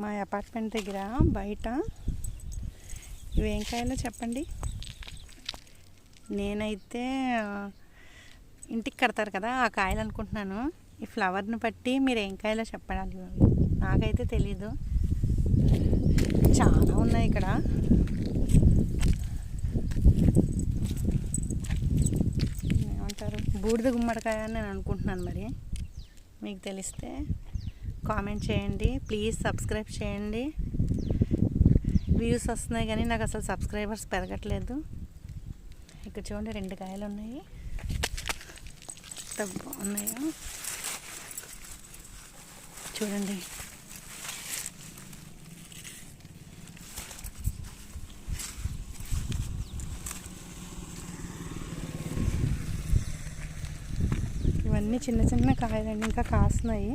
మా అపార్ట్మెంట్ దగ్గర బయట ఇవేం కాయలో చెప్పండి. నేనైతే ఇంటికి కడతారు కదా ఆ కాయలు అనుకుంటున్నాను. ఈ ఫ్లవర్ని బట్టి మీరు ఏం కాయలో చెప్పాలి. నాకైతే తెలీదు. చాలా ఉన్నాయి ఇక్కడ. ఏమంటారు, బూడిద గుమ్మడికాయ అని నేను అనుకుంటున్నాను. మరి మీకు తెలిస్తే కామెంట్ చేయండి. ప్లీజ్ సబ్స్క్రైబ్ చేయండి. వ్యూస్ వస్తున్నాయి కానీ నాకు అసలు సబ్స్క్రైబర్స్ పెరగట్లేదు. ఇక్కడ చూడండి 2 కాయలు ఉన్నాయి. ఎంత బాగున్నాయో చూడండి. ఇవన్నీ చిన్న చిన్న కాయలండి, ఇంకా కాస్తున్నాయి.